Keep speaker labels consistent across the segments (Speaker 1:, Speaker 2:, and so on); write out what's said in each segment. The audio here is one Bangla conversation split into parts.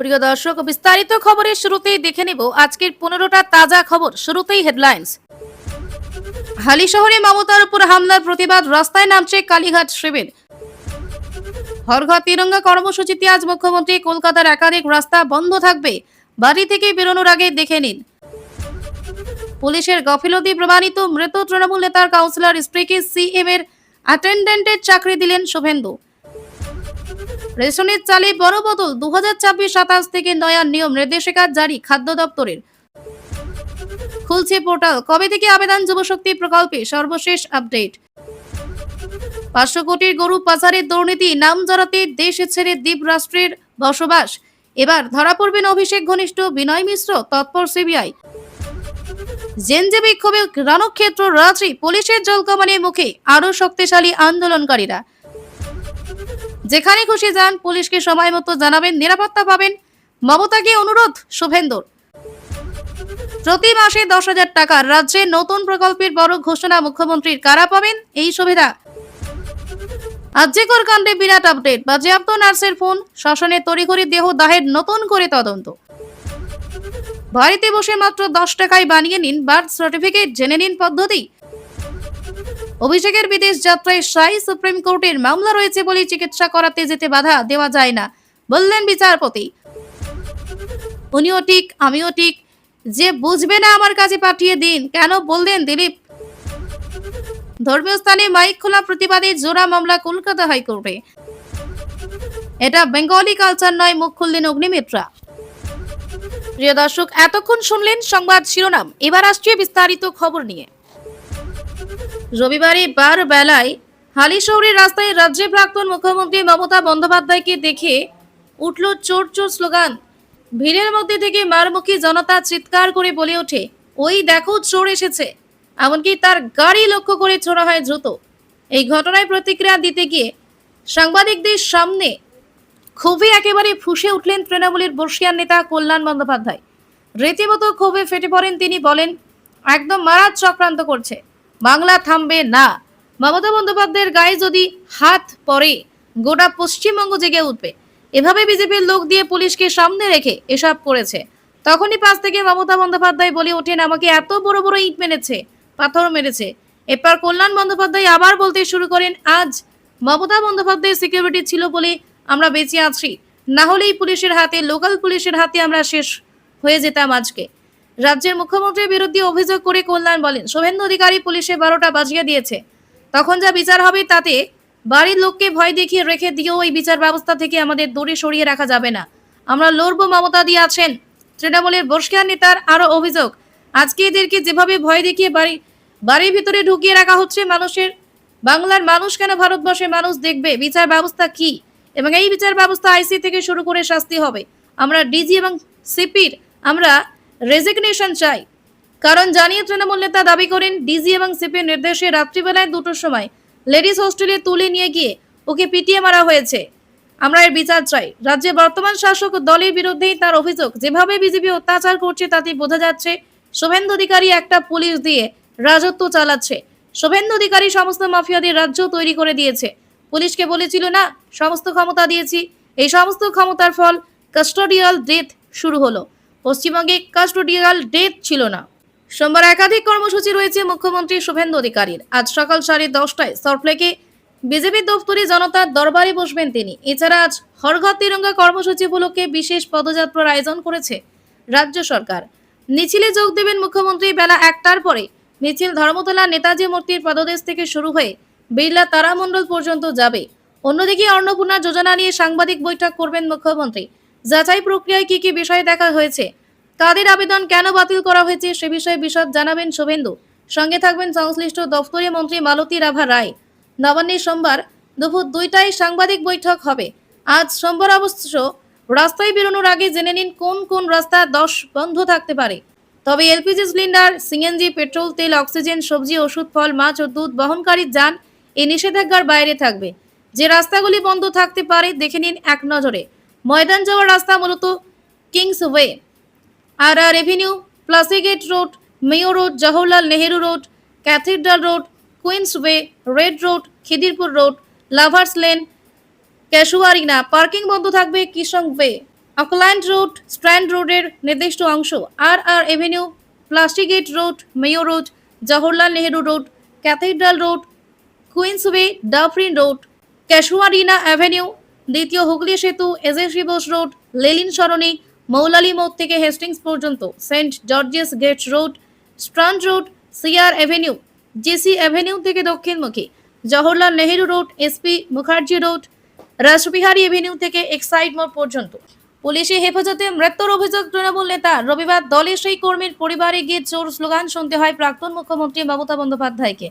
Speaker 1: প্রিয় দর্শক, বিস্তারিত খবরের শুরুতেই দেখে নেব আজকের 15টা তাজা খবর। শুরুতেই হেডলাইন্স। হালি শহরে মমতার উপর হামলার প্রতিবাদ, রাস্তায় নামছে কালীঘাট শিবির। হর ঘর তিরঙ্গা কর্মসূচিতে আজ মুখ্যমন্ত্রী, কলকাতার একাধিক রাস্তা বন্ধ থাকবে, বাড়ি থেকে বেরোনোর আগে দেখে নিন। পুলিশের গাফিলতি প্রমাণিত, মৃত তৃণমূল নেতার কাউন্সিলর স্ত্রীকে সিএম এর অ্যাটেন্ডেন্টের চাকরি দিলেন শুভেন্দু। রেশনের চালে বড় বদল, 2026-27 থেকে নয়া নিয়ম নির্দেশিকা জারি খাদ্য দপ্তরের। খুলছে পোর্টাল, কবে থেকে আবেদন যুবশক্তি প্রকল্পে, সর্বশেষ আপডেট। 500 কোটির গরু পাচারের দুর্নীতি, নাম জড়াতে দেশ ছেড়ে দ্বীপ রাষ্ট্রের বসবাস। এবার ধরা পড়বেন অভিষেক ঘনিষ্ঠ বিনয় মিশ্র, তৎপর সিবিআই। জেনজে বিক্ষোভে রণক্ষেত্র রাত্রি, পুলিশের জলকামানের মুখে আরো শক্তিশালী আন্দোলনকারীরা। যেখানে খুশি যান, পুলিশকে সময় মতো জানাবেন, নিরাপত্তা পাবেন। মমতাকে অনুরোধ শুভেন্দুর। প্রতি মাসে 10,000 টাকা, রাজ্যে নতুন প্রকল্পের বড় ঘোষণা মুখ্যমন্ত্রীর। কারা পাবেন এই সুবিধা? আর্যিকর কাণ্ডে বিরাট আপডেট, বাজেয়াপ্ত নার্সের ফোন, শ্মশানে তড়িঘড়ি দেহ দাহের নতুন করে তদন্ত। বাড়িতে বসে মাত্র 10 টাকায় বানিয়ে নিন বার্থ সার্টিফিকেট, জেনে নিন পদ্ধতি। অভিষেকের বিদেশ যাত্রায় সাই, সুপ্রিম কোর্টের মামলা রয়েছে বলে চিকিৎসা করাতে যেতে বাধা দেওয়া যায় না, বললেন বিচারপতি। উনিও ঠিক, আমিও ঠিক, যে বুঝবে না আমার কাছে পাঠিয়ে দিন, কেন বললেন দিলীপ। ধর্মীয় স্থানে মাইক খোলা প্রতিবাদে জোড়া মামলা কলকাতা হাইকোর্টে। এটা বেঙ্গলি কালচার নয়, মুখ খুললেন অগ্নিমিত্রা। প্রিয় দর্শক, এতক্ষণ শুনলেন সংবাদ শিরোনাম, এবার আসছে বিস্তারিত খবর নিয়ে। রবিবারে বার বেলায় হালি শহরের রাস্তায় রাজ্যের প্রাক্তন মুখ্যমন্ত্রী মমতা বন্দ্যোপাধ্যায়কে দেখে উঠল চোর চোর স্লোগান। ভিড়ের মধ্যে থেকে মারমুখী জনতা চিৎকার করে বলে ওঠে, ওই দেখো চোর এসেছে। এমনকি তার গাড়ি লক্ষ্য করে ছোড়া হয় দ্রুত। এই ঘটনায় প্রতিক্রিয়া দিতে গিয়ে সাংবাদিকদের সামনে ক্ষোভে একেবারে ফুঁসে উঠলেন তৃণমূলের বর্ষিয়ান নেতা কল্যাণ বন্দ্যোপাধ্যায়। রীতিমতো ক্ষোভে ফেটে পড়েন তিনি, বলেন, একদম মারাত চক্রান্ত করছে, বাংলা থামবে না। মমতা বন্দ্যোপাধ্যায়ের গায়ে যদি হাত পড়ে, গোটা পশ্চিমবঙ্গ জেগে উঠবে। এভাবে বিজেপির লোক দিয়ে পুলিশকে সামনে রেখে এসব করেছে। তখনই পাশ থেকে মমতা বন্দ্যোপাধ্যায় বলে ওঠেন, আমাকে এত বড় বড় ইট মেরেছে, পাথর মেরেছে। এরপর কল্যাণ বন্দ্যোপাধ্যায় আবার বলতে শুরু করেন, আজ মমতা বন্দ্যোপাধ্যায়ের সিকিউরিটি ছিল বলে আমরা বেঁচে আছি, না হলেই পুলিশের হাতে, লোকাল পুলিশের হাতে আমরা শেষ হয়ে যেতাম আজকে। রাজ্যের মুখ্যমন্ত্রীর বিরুদ্ধে অভিযোগ করে কল্যাণ বলেন, শুভেন্দু অধিকারী পুলিশে 12টা বাজিয়ে দিয়েছে, তখন যা বিচার হবে তাতে বাড়ির লোককে ভয় দেখিয়ে রেখে দিয়েও ওই বিচার ব্যবস্থা থেকে আমাদের দূরে সরিয়ে রাখা যাবে না, আমরা লড়বো। মমতা দিয়ে আছেন তৃণমূলের বর্ষিয়ান নেতার আরো অভিযোগ, আজকে এদেরকে যেভাবে ভয় দেখিয়ে বাড়ির ভিতরে ঢুকিয়ে রাখা হচ্ছে, বাংলার মানুষ কেন, ভারতবর্ষের মানুষ দেখবে বিচার ব্যবস্থা কি, এবং এই বিচার ব্যবস্থা আইসি থেকে শুরু করে শাস্তি হবে। আমরা ডিজি এবং সিপির আমরা রেজিগনেশন চাই। কারণ জানিয়ে তৃণমূল নেতা দাবি করেন, ডিজি এবং সিপির নির্দেশে রাত্রিবেলায় 2টোর সময় লেডিস হোস্টেলে তুলে নিয়ে গিয়ে ওকে পিটিয়ে মারা হয়েছে। আমরা এর বিচার চাই। রাজ্যে বর্তমান শাসক দলের বিরুদ্ধেই তার অভিযোগ, যেভাবে বিজেপি অত্যাচার করছে তাতে বোঝা যাচ্ছে শুভেন্দু অধিকারী একটা পুলিশ দিয়ে রাজত্ব চালাচ্ছে। শুভেন্দু অধিকারী সমস্ত মাফিয়াদের রাজ্য তৈরি করে দিয়েছে। পুলিশকে বলেছিল না, সমস্ত ক্ষমতা দিয়েছি, এই সমস্ত ক্ষমতার ফল কাস্টোডিয়াল ডেথ শুরু হলো। পশ্চিমবঙ্গে কাস্টোডিয়াল ডেথ ছিল না। সোমবার একাধিক কর্মসূচি রয়েছে মুখ্যমন্ত্রী শুভেন্দু অধিকারীর। আজ সকাল 10:30টায় সল্টলেকে বিজেপি দপ্তরে জনতার দরবারে বসবেন তিনি। এছাড়া আজ হর ঘর তিরঙ্গা কর্মসূচি উপলক্ষে বিশেষ পদযাত্রার আয়োজন করেছে রাজ্য সরকার। মিছিলে যোগ দেবেন মুখ্যমন্ত্রী বেলা 1টার পরে। মিছিল ধর্মতলা নেতাজি মূর্তির পদদেশ থেকে শুরু হয়ে বিড়লা তারামণ্ডল পর্যন্ত যাবে। অন্যদিকে অন্নপূর্ণা যোজনা নিয়ে সাংবাদিক বৈঠক করবেন মুখ্যমন্ত্রী। যাচাই প্রক্রিয়ায় কি কি বিষয় দেখা হয়েছে, কাদের আবেদন কেন বাতিল করা হয়েছে, সে বিষয়ে বিশদ জানাবেন শুভেন্দু। সঙ্গে থাকবেন সংশ্লিষ্ট দপ্তরের মন্ত্রী মালতী রাভা রায়। নবান্নে সোমবার দুপুর 2টায় সাংবাদিক বৈঠক হবে। আজ সোমবার অবশ্য রাস্তায় বেরোনোর আগে জেনে নিন কোন কোন রাস্তা 10 বন্ধ থাকতে পারে। তবে এলপিজি সিলিন্ডার, সিএনজি, পেট্রোল, তেল, অক্সিজেন, সবজি, ওষুধ, ফল, মাছ ও দুধ বহনকারী যান এই নিষেধাজ্ঞার বাইরে থাকবে। যে রাস্তাগুলি বন্ধ থাকতে পারে দেখে নিন এক নজরে। ময়দান যাওয়ার রাস্তা মূলত Kingsway, RR Avenue, Plassey gate Road, Mayo Road, Jawaharlal Nehru Road, Cathedral Road, Queensway, Red Road, Khidirpur Road, Lovers Lane, Casuarina. Parking বন্ধ থাকবে কিশংওয়ে, অকল্যান্ড রোড, স্ট্র্যান্ড রোডের নির্দিষ্ট অংশ, R Avenue, Plassey gate Road, Mayo Road, Jawaharlal Nehru Road, Cathedral Road, Queensway, Dufferin Road, Casuarina Avenue, দ্বিতীয় হুগলি সেতু, AJC Bose Road, Lenin Sarani, Moulali মোড় থেকে হেস্টিংস পর্যন্ত, Saint George's Gate Road, Strand Road, CR avenue, JC Avenue থেকে দক্ষিণমুখী, Jawaharlal Nehru Road, SP Mukherjee Road, Rashbehari Avenue থেকে এক্সাইড মোড় পর্যন্ত। পুলিশি হেফাজতে মৃত্যুর অভিযোগ তৃণমূল নেতা। রবিবার দলের সেই কর্মীর পরিবারে গিয়ে চোর স্লোগান শুনতে হয় প্রাক্তন মুখ্যমন্ত্রী মমতা বন্দ্যোপাধ্যায়কে।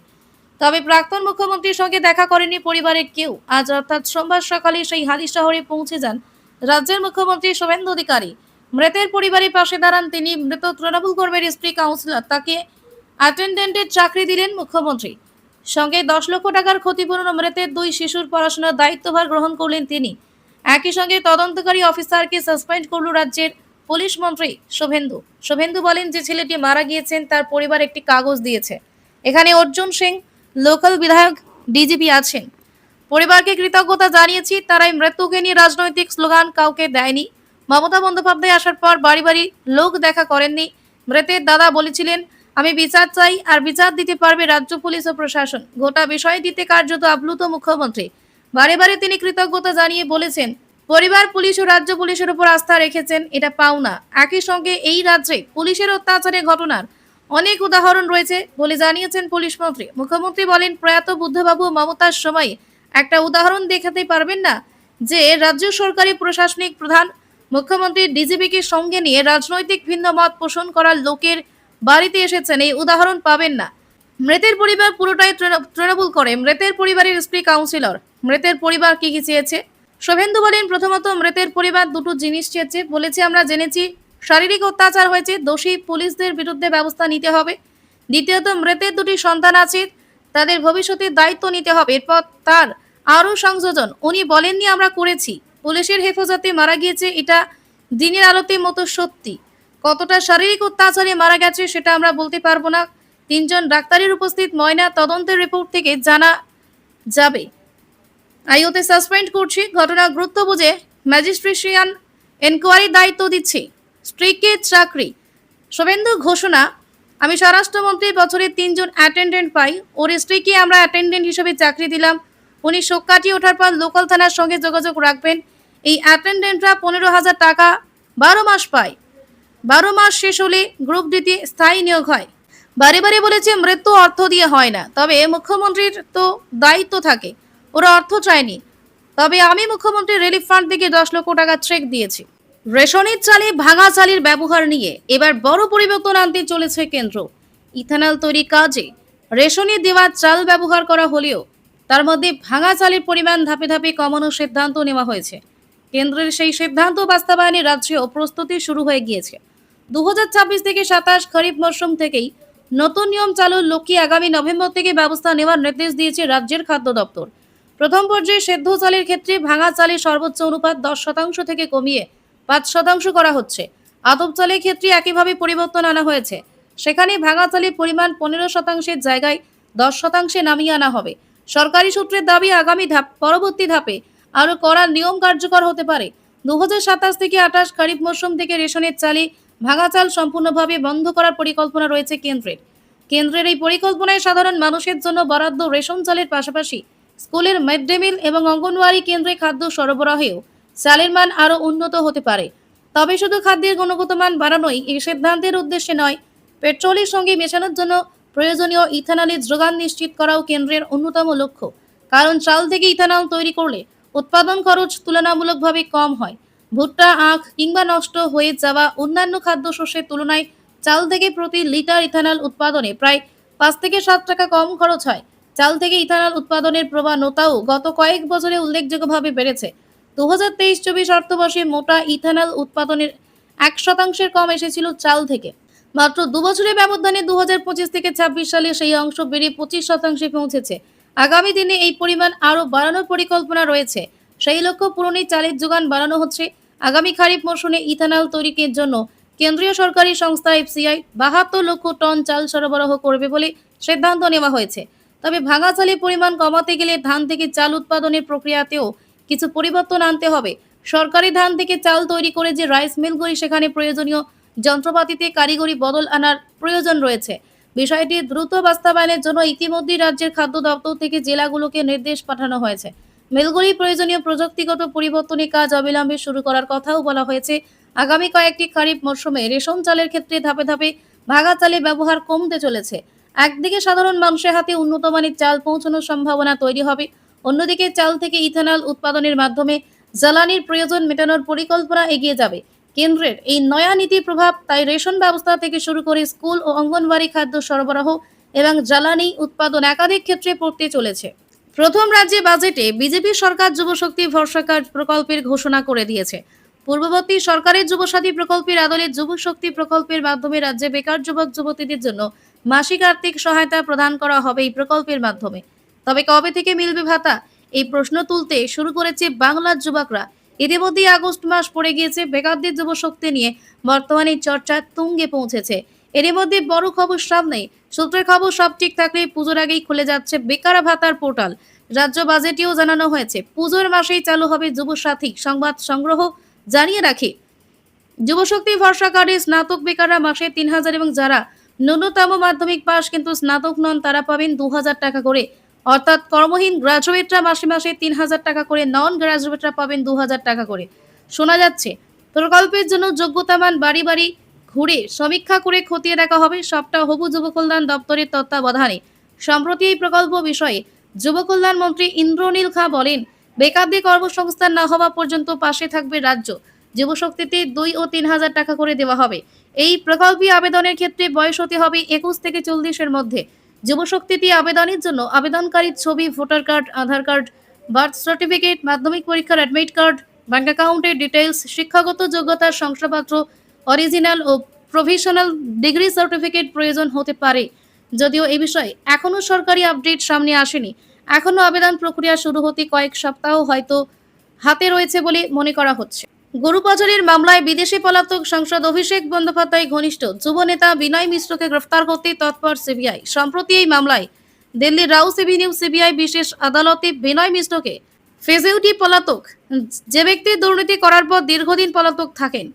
Speaker 1: তবে প্রাক্তন মুখ্যমন্ত্রীর সঙ্গে দেখা করেনি পরিবারের কেউ। আজ অর্থাৎ সোমবার সকালে সেই হালিশ শহরে পৌঁছে যান রাজ্যের মুখ্যমন্ত্রী শুভেন্দু অধিকারী। মৃতের পরিবারের পাশে দাঁড়ান তিনি। মৃত তৃণমূল কর্মীর স্ত্রী কাউন্সিলর, তাকে অ্যাটেন্ডেন্টের চাকরি দিলেন মুখ্যমন্ত্রী। সঙ্গে 10 লক্ষ টাকার ক্ষতিপূরণ ও মৃতের 2 শিশুর পড়াশোনার দায়িত্বভার গ্রহণ করলেন তিনি। একই সঙ্গে তদন্তকারী অফিসারকে সাসপেন্ড করল রাজ্যের পুলিশ মন্ত্রী শুভেন্দু বলেন যে ছেলেটি মারা গিয়েছেন তার পরিবার একটি কাগজ দিয়েছে। এখানে অর্জুন সিং, লোকাল বিধায়ক, ডিজিপি আছেন। পরিবারকে কৃতজ্ঞতা জানিয়েছি, তারাই মৃত্যুকে নিয়ে রাজনৈতিক স্লোগান কাউকে দেয়নি। মমতা বন্দ্যোপাধ্যায় আসার পর বাড়ি বাড়ি লোক দেখা করেননি। মৃতের দাদা বলেছিলেন, আমি বিচার চাই, আর বিচার দিতে পারবে রাজ্য পুলিশ ও প্রশাসন। গোটা বিষয় দিতে কার্যত আপ্লুত মুখ্যমন্ত্রী। বারে বারে তিনি কৃতজ্ঞতা জানিয়ে বলেছেন, পরিবার, পুলিশ ও রাজ্য পুলিশের উপর আস্থা রেখেছেন, এটা পাওনা। একই সঙ্গে এই রাজ্যে পুলিশের অত্যাচারের ঘটনার অনেক উদাহরণ রয়েছে বলে জানিয়েছেন পুলিশ মন্ত্রী। মুখ্যমন্ত্রী বলেন, প্রয়াত বুদ্ধবাবু মমতার সময় একটা উদাহরণ দেখাতে পারবেন না যে রাজ্য সরকারি প্রশাসনিক প্রধান মুখ্যমন্ত্রী ডিজিপিকে সঙ্গে নিয়ে রাজনৈতিক ভিন্ন মত পোষণ করার লোকের বাড়িতে এসেছেন, এই উদাহরণ পাবেন না। মৃতের পরিবার পুরোটাই তৃণমূল করে। মৃতের পরিবারের স্ত্রী কাউন্সিলর। মৃতের পরিবার কি কি চেয়েছে? শুভেন্দু বলেন, প্রথমত মৃতের পরিবার দুটো জিনিস চেয়েছে। বলেছে, আমরা জেনেছি শারীরিক অত্যাচার হয়েছে, দোষী পুলিশদের বিরুদ্ধে ব্যবস্থা নিতে হবে। দ্বিতীয়ত, মৃতের 2টি সন্তান আছে, তাদের ভবিষ্যতের দায়িত্ব নিতে হবে। এরপর তার আরও সংযোজন, উনি বলেননি আমরা করেছি। পুলিশের হেফাজতে মারা গিয়েছে, এটা দিনের আলোতে মতো সত্যি। কতটা শারীরিক অত্যাচারে মারা গেছে সেটা আমরা বলতে পারবো না। 3 জন ডাক্তারের উপস্থিত ময়না তদন্তের রিপোর্ট থেকে জানা যাবে। আইওতে সাসপেন্ড করছি, ঘটনার গুরুত্ব বুঝে ম্যাজিস্ট্রেশিয়ান এনকোয়ারির দায়িত্ব দিচ্ছি। স্ত্রীকে চাকরি। শুভেন্দু ঘোষণা, আমি স্বরাষ্ট্রমন্ত্রী, বছরে 3 জন অ্যাটেন্ডেন্ট পাই, ওর স্ত্রীকে আমরা অ্যাটেন্ডেন্ট হিসেবে চাকরি দিলাম। উনি শোক কাটিয়ে ওঠার পর লোকাল থানার সঙ্গে যোগাযোগ রাখবেন। এই অ্যাটেন্ডেন্টরা 15,000 টাকা 12 মাস পায়। 12 মাস শেষ হলে গ্রুপ ডিতে স্থায়ী নিয়োগ হয়। বারে বারে বলেছে মৃত্যু অর্থ দিয়ে হয় না, তবে মুখ্যমন্ত্রীর তো দায়িত্ব থাকে, ওরা অর্থ চায়নি। তবে আমি মুখ্যমন্ত্রী রিলিফ ফান্ড থেকে 10 লক্ষ টাকা চেক দিয়েছি। রেশনের চালে ভাঙা চালের ব্যবহার নিয়ে এবার বড় পরিবর্তন আনতে চলেছে কেন্দ্র। ইথানল তৈরি কাজে রেশনে দেওয়া চাল ব্যবহার করা হলেও তার মধ্যে ভাঙা চালের পরিমাণ ধাপে ধাপে কমানোর সিদ্ধান্ত নেওয়া হয়েছে। কেন্দ্রের সেই সিদ্ধান্ত বাস্তবায়নে রাজ্যেও প্রস্তুতি শুরু হয়ে গিয়েছে। 2026 থেকে 27 খরিফ মরশুম থেকেই নতুন নিয়ম চালুর লক্ষ্যে আগামী নভেম্বর থেকে ব্যবস্থা নেওয়ার নির্দেশ দিয়েছে রাজ্যের খাদ্য দপ্তর। প্রথম পর্যায়ে সেদ্ধ চালের ক্ষেত্রে ভাঙা চালের সর্বোচ্চ অনুপাত 10% থেকে কমিয়ে 5% করা হচ্ছে। আতপ চালের ক্ষেত্রে একইভাবে পরিবর্তন আনা হয়েছে। সেখানে ভাঙা চালের পরিমাণ 15%-এর জায়গায় 10%-এ নামিয়ে আনা হবে। সরকারি সূত্রের দাবি, আগামী পরবর্তী ধাপে আরও কড়া নিয়ম কার্যকর হতে পারে। 2027 থেকে 28 খরিফ মৌসুম থেকে রেশনের চালে ভাঙা চাল সম্পূর্ণভাবে বন্ধ করার পরিকল্পনা রয়েছে কেন্দ্রের এই পরিকল্পনায় সাধারণ মানুষের জন্য বরাদ্দ রেশন চালের পাশাপাশি স্কুলের মিড ডে মিল এবং অঙ্গনওয়াড়ি কেন্দ্রে খাদ্য সরবরাহেও চালের মান আরও উন্নত হতে পারে। তবে শুধু খাদ্যের গুণগত মান বাড়ানোই এই সিদ্ধান্তের উদ্দেশ্যে নয়, পেট্রোলের সঙ্গে মেশানোর জন্য প্রয়োজনীয় ইথানলের যোগান নিশ্চিত করাও কেন্দ্রের অন্যতম লক্ষ্য। কারণ চাল থেকে ইথানল তৈরি করলে উৎপাদন খরচ তুলনামূলকভাবে কম হয়। ভুট্টা, আখ কিংবা নষ্ট হয়ে যাওয়া অন্যান্য খাদ্যশস্যের তুলনায় চাল থেকে প্রতি লিটার ইথানল উৎপাদনে প্রায় 5 থেকে 7 টাকা কম খরচ হয়। চাল থেকে ইথানল উৎপাদনের প্রবণতাও গত কয়েক বছরে উল্লেখযোগ্যভাবে বেড়েছে। 2023-24 অর্থবর্ষে মোটা ইথানল উৎপাদনের 1% কম এসেছিল চাল থেকে। মাত্র 2 বছরের ব্যবধানে 2025 থেকে 26 সালে সেই অংশ বেড়ে 25%-এ পৌঁছেছে। আগামী দিনে এই পরিমাণ আরও বাড়ানোর পরিকল্পনা রয়েছে। সেই লক্ষ্য পূরণে চালের যোগান বাড়ানো হচ্ছে। আগামী খারিফ মৌসুমে ইথানল তৈরির জন্য কেন্দ্রীয় সরকারি সংস্থা এফসিআই 72 লক্ষ টন চাল সরবরাহ করবে বলে সিদ্ধান্ত নেওয়া হয়েছে। তবে ভাঙা চালের পরিমাণ কমাতে গেলে ধান থেকে চাল উৎপাদনের প্রক্রিয়াতেও কিছু পরিবর্তন আনতে হবে। সরকারি ধান থেকে চাল তৈরি করে যে রাইস মিলগুলি, সেখানে প্রয়োজনীয় যন্ত্রপাতিতে কারিগরি বদল আনার প্রয়োজন রয়েছে। বিষয়টি দ্রুত বাস্তবায়নের জন্য ইতিমধ্যেই রাজ্যের খাদ্য দপ্তর থেকে জেলাগুলোকে নির্দেশ পাঠানো হয়েছে। মিলগুলি প্রয়োজনীয় প্রযুক্তিগত পরিবর্তনের কাজ অবিলম্বে শুরু করার কথাও বলা হয়েছে। আগামী কয়েকটি খারিফ মরশুমে রেশন চালের ক্ষেত্রে ধাপে ধাপে ভাগা চালের ব্যবহার কমতে চলেছে। একদিকে সাধারণ মানুষের হাতে উন্নত মানের চাল পৌঁছানোর সম্ভাবনা তৈরি হবে, অন্যদিকে চাল থেকে ইথানল উৎপাদনের মাধ্যমে জ্বালানির প্রয়োজন মেটানোর পরিকল্পনা এগিয়ে যাবে। কেন্দ্রের এই নয়া নীতির প্রভাব তাই রেশন ব্যবস্থা থেকে শুরু করে স্কুল ও অঙ্গনওয়াড়ি খাদ্য সরবরাহ এবং জ্বালানি উৎপাদন একাধিক ক্ষেত্রে পড়তে চলেছে। প্রথম রাজ্যে বাজেটে বিজেপি সরকার যুবশক্তি ভরসা কার্ড প্রকল্পের ঘোষণা করে দিয়েছে। পূর্ববর্তী সরকারের যুবসাথী প্রকল্পের আদলে যুবশক্তি প্রকল্পের মাধ্যমে রাজ্যে বেকার যুবক যুবতীদের জন্য মাসিক আর্থিক সহায়তা প্রদান করা হবে এই প্রকল্পের মাধ্যমে। তবে কবে থেকে মিলবে ভাতা, এই প্রশ্ন তুলতে শুরু করেছে বাংলার যুবকরা। ইতিমধ্যেই আগস্ট মাস পড়ে গিয়েছে, বেকারদের যুবশক্তি নিয়ে বর্তমানে চর্চা তুঙ্গে পৌঁছেছে। এরই মধ্যে বড় খবর সামনে। সূত্রের খবর, সব ঠিক থাকলে পুজোর আগেই খুলে যাচ্ছে বেকার ভাতার পোর্টাল। রাজ্য বাজেটেও জানানো হয়েছে পুজোর মাসেই চালু হবে যুবসাথী। সংবাদ সংগ্রহ জানিয়ে রাখি, যুবশক্তি ভরসা কার্ডে স্নাতক বেকাররা মাসে ৩,০০০ এবং যারা ন্যূনতম মাধ্যমিক পাস কিন্তু স্নাতক নন তারা পাবেন ২,০০০ টাকা করে। অর্থাৎ কর্মহীন গ্রাজুয়েটরা মাসে মাসে ৩,০০০ টাকা করে, নন গ্রাজুয়েটরা পাবেন ২,০০০ টাকা করে। শোনা যাচ্ছে প্রকল্পের জন্য যোগ্যতামান বাড়ি বাড়ি ঘুরে সমীক্ষা করে খতিয়ে দেখা হবে, সবটা হবু যুব কল্যাণ দপ্তরের তত্ত্বাবধানে। সম্প্রতি এই প্রকল্প বিষয়ে যুব কল্যাণ মন্ত্রী ইন্দ্রনীল খাঁ বলেন, বেকারদের কর্মসংস্থান না হওয়া পর্যন্ত পাশে থাকবে রাজ্য। যুবশক্তিতে ২ ও ৩,০০০ টাকা করে দেওয়া হবে। এই প্রকল্পে আবেদনের ক্ষেত্রে বয়স হতে হবে ২১ থেকে ৪০-এর মধ্যে। যুবশক্তিতে আবেদনের জন্য আবেদনকারীর ছবি, ভোটার কার্ড, আধার কার্ড, বার্থ সার্টিফিকেট, মাধ্যমিক পরীক্ষার অ্যাডমিট কার্ড, ব্যাংক অ্যাকাউন্টের ডিটেইলস, শিক্ষাগত যোগ্যতার শংসাপত্র, অরিজিনাল ও প্রভিশনাল ডিগ্রি সার্টিফিকেট প্রয়োজন হতে পারে। যদিও এই বিষয়ে এখনো সরকারি আপডেট সামনে আসেনি। এখনো আবেদন প্রক্রিয়া শুরু হতে কয়েক সপ্তাহ হয়তো হাতে রয়েছে বলে মনে করা হচ্ছে। গরু পাচারের মামলায় বিদেশে পলাতক সাংসদ অভিষেক বন্দ্যোপাধ্যায় ঘনিষ্ঠ যুব নেতা বিনয় মিশ্রকে গ্রেফতার করতে তৎপর সিবিআই। সম্প্রতি এই মামলায় দিল্লির রাউস এভিনিউ সিবিআই বিশেষ আদালতে বিনয় মিশ্রকে ফেজেউটি পলাতক, যে ব্যক্তি দুর্নীতি করার পর দীর্ঘদিন পলাতক থাকেন,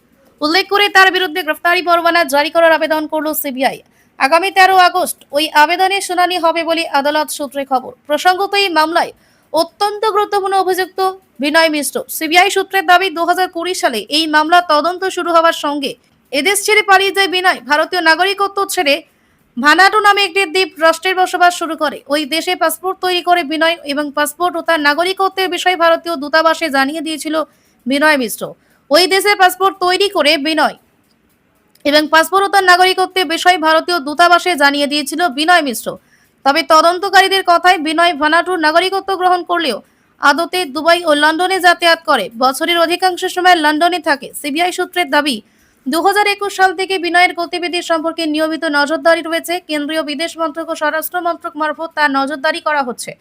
Speaker 1: উল্লেখ করে তার বিরুদ্ধে গ্রেফতারি পরোয়ানা জারি করার আবেদন করল সিবিআই। আগামী ১৩ আগস্ট ওই আবেদনের শুনানি হবে বলে আদালত সূত্রে খবর। প্রসঙ্গত, এই মামলায় অত্যন্ত গুরুত্বপূর্ণ অভিযুক্ত বিনয় মিশ্র। সিবিআই সূত্রের দাবি, ২০২০ সালে এই মামলার তদন্ত শুরু হওয়ার সঙ্গে এদেশ ছেড়ে পালিয়ে যায় বিনয়। ভারতীয় নাগরিকত্ব ছেড়ে ভানাটু নামে একটি দ্বীপ রাষ্ট্রের বসবাস শুরু করে। ওই দেশে পাসপোর্ট তৈরি করে বিনয় এবং পাসপোর্ট ও তার নাগরিকত্বের বিষয়ে ভারতীয় দূতাবাসে জানিয়ে দিয়েছিল বিনয় মিশ্র। ওই দেশে পাসপোর্ট তৈরি করে বিনয় এবং পাসপোর্ট ও তার নাগরিকত্বের বিষয়ে ভারতীয় দূতাবাসে জানিয়ে দিয়েছিল বিনয় মিশ্র। তবে তদন্তকারীদের কথায় বিনয় ভানাটুর নাগরিকত্ব গ্রহণ করলেও আদতে দুবাই ও লন্ডনে যাতায়াত করে। বছরের অধিকাংশ সময় লন্ডনে থাকে। সিবিআই সূত্রের দাবি, ২০২১ সাল থেকে বিনয়ের গতিবিধি সম্পর্কে নিয়মিত নজরদারি রয়েছে। কেন্দ্রীয় বিদেশ মন্ত্রক ও স্বরাষ্ট্র মন্ত্রক মারফত তার নজরদারি করা হচ্ছে।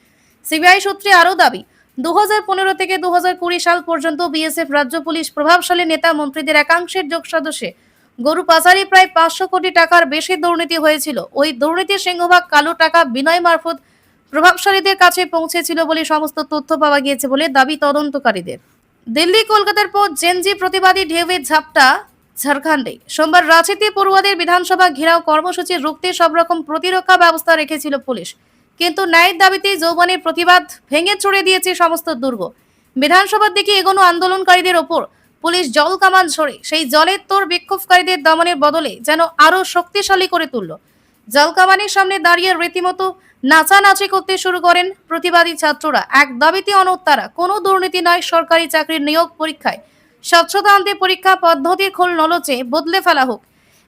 Speaker 1: সিবিআই সূত্রে আরও দাবি, ২০১৫ থেকে ২০২০ সাল পর্যন্ত বিএসএফ, রাজ্য পুলিশ, প্রভাবশালী নেতা মন্ত্রীদের একাংশের যোগ সদস্যে গরু পাচারে প্রায় ৫০০ কোটি টাকার বেশি দুর্নীতি হয়েছিল। ওই দুর্নীতির সিংহভাগ কালো টাকা বিনয় মারফত প্রভাবশালীদের কাছে পৌঁছেছিল বলে সমস্ত তথ্য পাওয়া গিয়েছে বলে দাবি তদন্তকারীদের। দিল্লি কলকাতার পর জেনজি প্রতিবাদী ঢেউয়ের ঝাপটা ঝাড়খণ্ডে। সোমবার রাঁচিতে পড়ুয়াদের বিধানসভা ঘেরাও কর্মসূচি রুখতে সব রকম প্রতিরক্ষা ব্যবস্থা রেখেছিল পুলিশ, কিন্তু ন্যায়ের দাবিতে যৌবনের প্রতিবাদ ভেঙে চড়ে দিয়েছে সমস্ত দুর্গ। বিধানসভার দিকে এগোনো আন্দোলনকারীদের ওপর পুলিশ জল কামান ছড়ে সেই জলের তোর বিক্ষোভকারীদের দমনের বদলে যেন আরো শক্তিশালী করে তুলল। জল কামানের সামনে দাঁড়িয়ে রীতিমতো নাচানাচি করতে শুরু করেন প্রতিবাদী ছাত্ররা। এক দাবিতে অনড় তারা, কোনো দুর্নীতি নয়, সরকারি চাকরির নিয়োগ পরীক্ষায় স্বচ্ছতা আনতে পরীক্ষা পদ্ধতির খোল নলচে বদলে ফেলা হোক।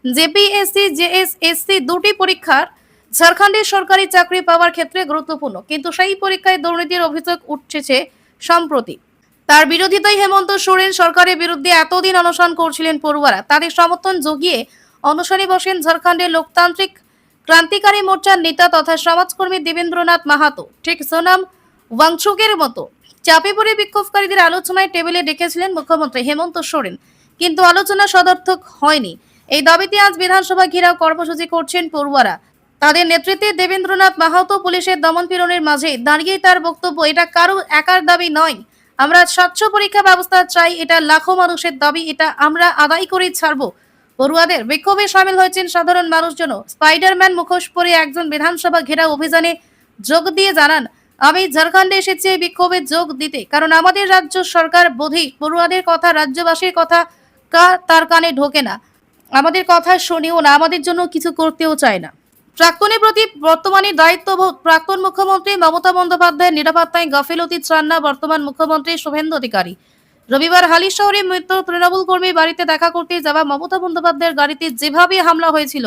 Speaker 1: জেপিএসসি, জেএসএসসি দুটি পরীক্ষার ঝাড়খণ্ডের সরকারি চাকরি পাওয়ার ক্ষেত্রে গুরুত্বপূর্ণ, কিন্তু সেই পরীক্ষায় দুর্নীতির অভিযোগ উঠছে সম্প্রতি। তার বিরোধিতায় হেমন্ত সোরেন সরকারের বিরুদ্ধে এতদিন অনশন করছিলেন পড়ুয়ারা। তাদের সমর্থন জুগিয়ে অনশনে বসেন ঝাড়খণ্ডের লোকতান্ত্রিক ক্রান্তিকারী মোর্চার নেতা তথা সমাজকর্মী দেবেন্দ্রনাথ মাহাতো। ঠিক সোনাম ওয়াংচুকের মতো চাপে পড়ে বিক্ষোভকারীদের আলোচনায় টেবিলে ডেকেছিলেন মুখ্যমন্ত্রী হেমন্ত সোরেন, কিন্তু আলোচনা সদর্থক হয়নি। এই দাবিতে আজ বিধানসভা ঘেরাও কর্মসূচি করছেন পড়ুয়ারা। তাদের নেতৃত্বে দেবেন্দ্রনাথ মাহাতো পুলিশের দমনপীড়নের মাঝে দাঁড়িয়ে তার বক্তব্য, এটা কারো একার দাবি নয়, আমরা স্বচ্ছ পরীক্ষা ব্যবস্থা চাই, এটা লাখো মানুষের দাবি, এটা আমরা আদায় করেই ছাড়বো। পড়ুয়াদের বিক্ষোভে সামিল হয়েছেন সাধারণ মানুষজন। স্পাইডারম্যান মুখোশ পরে একজন বিধানসভা ঘেরাও অভিযানে যোগ দিয়ে জানান, আমি ঝাড়খণ্ডে এসেছি এই বিক্ষোভে যোগ দিতে, কারণ আমাদের রাজ্য সরকার বোধেই পড়ুয়াদের কথা, রাজ্যবাসীর কথা তার কানে ঢোকে না, আমাদের কথা শোনেও না, আমাদের জন্য কিছু করতেও চায় না। প্রাক্তনের প্রতি বর্তমানে দায়িত্ববোধ। প্রাক্তন মুখ্যমন্ত্রী মমতা বন্দ্যোপাধ্যায়ের নিরাপত্তায় গাফিলতি চান না বর্তমান মুখ্যমন্ত্রী শুভেন্দু অধিকারী। রবিবার হালিশহরে মৃত তৃণমূল কর্মীর বাড়িতে দেখা করতে যাওয়া মমতা বন্দ্যোপাধ্যায়ের গাড়িতে যেভাবে হামলা হয়েছিল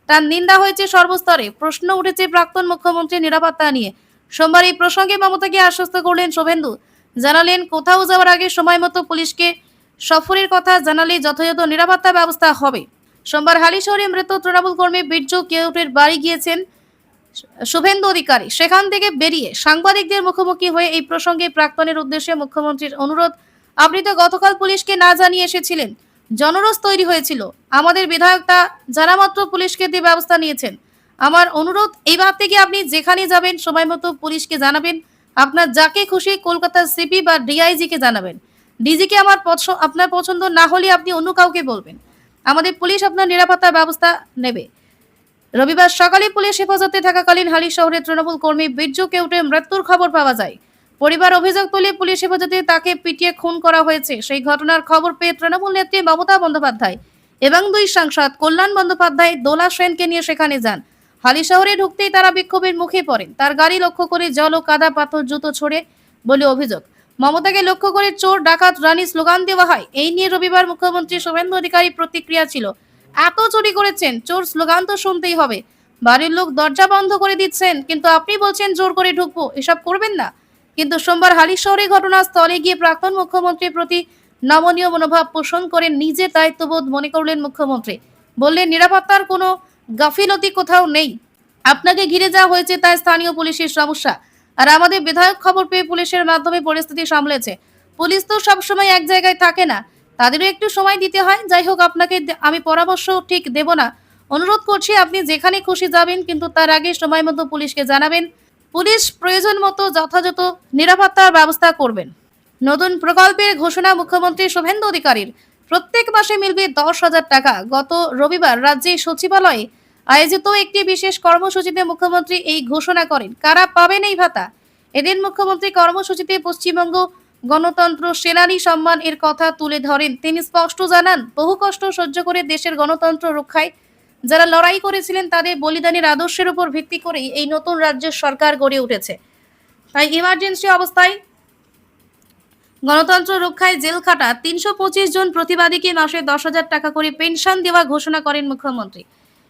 Speaker 1: তার নিন্দা হয়েছে সর্বস্তরে। প্রশ্ন উঠেছে প্রাক্তন মুখ্যমন্ত্রীর নিরাপত্তা নিয়ে। সোমবার এই প্রসঙ্গে মমতাকে আশ্বস্ত করলেন শুভেন্দু। জানালেন, কোথাও যাওয়ার আগে সময় মতো পুলিশকে সফরের কথা জানালে যথাযথ নিরাপত্তা ব্যবস্থা হবে। সোমবার হালিশহরে মৃত তৃণমূল কর্মী বীর্য কেউটের বাড়ি গিয়েছেন শুভেন্দু অধিকারী। সেখান থেকে বেরিয়ে সাংবাদিকদের মুখোমুখি হয়ে এই প্রসঙ্গে প্রাক্তনের উদ্দেশ্যে মুখ্যমন্ত্রীর অনুরোধ, আপনি তো গতকাল পুলিশকে না জানিয়ে এসেছিলেন, জনরোষ তৈরি হয়েছিল, আমাদের বিধায়ক তা জানামাত্র পুলিশকে দিয়ে ব্যবস্থা নিয়েছেন। আমার অনুরোধ, এইবার থেকে আপনি যেখানে যাবেন সময় মতো পুলিশকে জানাবেন, আপনার যাকে খুশি কলকাতার সিপি বা ডিআইজি কে জানাবেন। ডিজিকে আপনার পছন্দ না হলে আপনি অন্য কাউকে বলবেন, আমাদের পুলিশ আপনার নিরাপত্তা ব্যবস্থা নেবে। রবিবার সকালে পুলিশ হেফাজতে থাকাকালীন হালিশহরে তৃণমূল কর্মী বীর্য কেউটের মৃত্যুর খবর পাওয়া যায়। পরিবার অভিযোগ তুলে পুলিশ হেফাজতে তাকে পিটিয়ে খুন করা হয়েছে। সেই ঘটনার খবর পেয়ে তৃণমূল নেত্রী মমতা বন্দ্যোপাধ্যায় এবং দুই সাংসদ কল্যাণ বন্দ্যোপাধ্যায়, দোলা সেনকে নিয়ে সেখানে যান। হালিশহরে ঢুকতেই তারা বিক্ষোভের মুখে পড়েন। তার গাড়ি লক্ষ্য করে জল ও কাদা পাথর জুতো ছড়ে বলে অভিযোগ। মমতাকে লক্ষ্য করে চোর ডাকাত রানী স্লোগান দেওয়া হয়। এই নিয়ে রবিবার মুখ্যমন্ত্রী শুভেন্দু অধিকারী প্রতিক্রিয়া ছিল, এত চুরি করেছেন, চোর স্লোগান তো শুনতেই হবে, বাড়ির লোক দরজা বন্ধ করে দিচ্ছেন, কিন্তু আপনি বলছেন জোর করে ঢুকবো, এসব করবেন না। কিন্তু সোমবার হালিশহরে ঘটনাস্থলে গিয়ে প্রাক্তন মুখ্যমন্ত্রীর প্রতি নমনীয় মনোভাব পোষণ করে নিজের দায়িত্ববোধ মনে করলেন মুখ্যমন্ত্রী। বললেন, নিরাপত্তার কোনো গাফিলতি কোথাও নেই, আপনাকে ঘিরে যাওয়া হয়েছে তাই স্থানীয় পুলিশের সমস্যা, আর আমাদের বিধায়ক খবর পেয়ে পুলিশের মাধ্যমে পরিস্থিতি সামলেছে। পুলিশ তো সবসময় এক জায়গায় থাকে না, তাদেরও একটু সময় দিতে হয়। যাই হোক, আপনাকে আমি পরামর্শ ঠিক দেব না, অনুরোধ করছি আপনি যেখানে খুশি যাবেন, কিন্তু তার আগে সময় মতো পুলিশকে জানাবেন, পুলিশ প্রয়োজন মতো যথাযথ নিরাপত্তার ব্যবস্থা করবেন। নতুন প্রকল্পের ঘোষণা মুখ্যমন্ত্রী শুভেন্দু অধিকারীর। প্রত্যেক মাসে মিলবে 10,000 টাকা। গত রবিবার রাজ্যে সচিবালয়ে আয়োজিত একটি বিশেষ কর্মসূচিতে মুখ্যমন্ত্রী এই ঘোষণা করেন। কারা পাবেন এই ভাতা? এদিন মুখ্যমন্ত্রী কর্মসূচিতে পশ্চিমবঙ্গ গণতন্ত্র সেনানী সম্মান এর কথা তুলে ধরেন। তিনি স্পষ্ট জানান, বহু কষ্ট সহ্য করে দেশের গণতন্ত্র রক্ষায় যারা লড়াই করেছিলেন তাদের বলিদানের আদর্শের উপর ভিত্তি করেই এই নতুন রাজ্যের সরকার গড়ে উঠেছে। তাই ইমার্জেন্সি অবস্থায় গণতন্ত্র রক্ষায় জেল খাটা 325 জন প্রতিবাদীকে মাসে 10,000 টাকা করে পেনশন দেওয়া ঘোষণা করেন মুখ্যমন্ত্রী।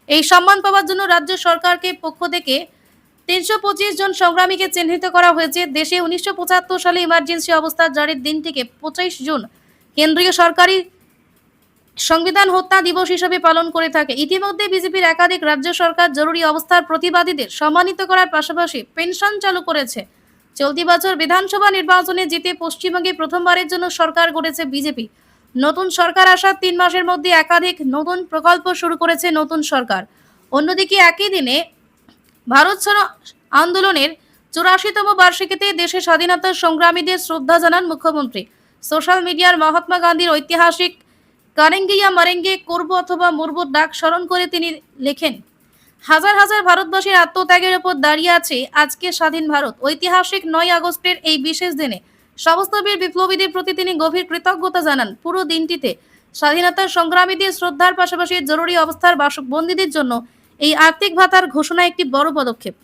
Speaker 1: এই সম্মান পাওয়ার জন্য রাজ্য সরকারকে পক্ষ থেকে 325 জন সংগ্রামীকে চিহ্নিত করা হয়েছে। দেশে 1975 সালে ইমার্জেন্সি অবস্থা জারির দিন থেকে 25 জুন কেন্দ্রীয় সরকারি সংবিধান হত্যা দিবস হিসেবে পালন করে থাকে। ইতিমধ্যে বিজেপির একাধিক রাজ্য সরকার জরুরি অবস্থার প্রতিবাদীদের সম্মানিত করার পাশাপাশি পেনশন চালু করেছে। চলতি বছর বিধানসভা নির্বাচনে জিতে পশ্চিমবঙ্গে প্রথমবারের জন্য সরকার গড়েছে বিজেপি। নতুন সরকার আসার 3 মাসের মধ্যে একাধিক নতুন প্রকল্প শুরু করেছে নতুন সরকার। অন্যদিকে একই দিনে ভারত ছাড়ো আন্দোলনের 84তম বার্ষিকীতে দেশের স্বাধীনতা সংগ্রামীদের শ্রদ্ধা জানান মুখ্যমন্ত্রী। সোশ্যাল মিডিয়ার মহাত্মা গান্ধীর ঐতিহাসিক কারেঙ্গে ইয়া মারেঙ্গে, করবো অথবা মরবো ডাক স্মরণ করে তিনি লেখেন, হাজার হাজার ভারতবাসীর আত্মত্যাগের উপর দাঁড়িয়ে আছে আজকে স্বাধীন ভারত। ঐতিহাসিক 9 আগস্টের এই বিশেষ দিনে সমস্ত বীর বিপ্লবীদের প্রতি তিনি গভীর কৃতজ্ঞতা জানান। পুরো দিনটিতে স্বাধীনতার সংগ্রামীদের শ্রদ্ধার পাশাপাশি জরুরি অবস্থার বন্দীদের জন্য এই আর্থিক ভাতার ঘোষণা একটি বড় পদক্ষেপ।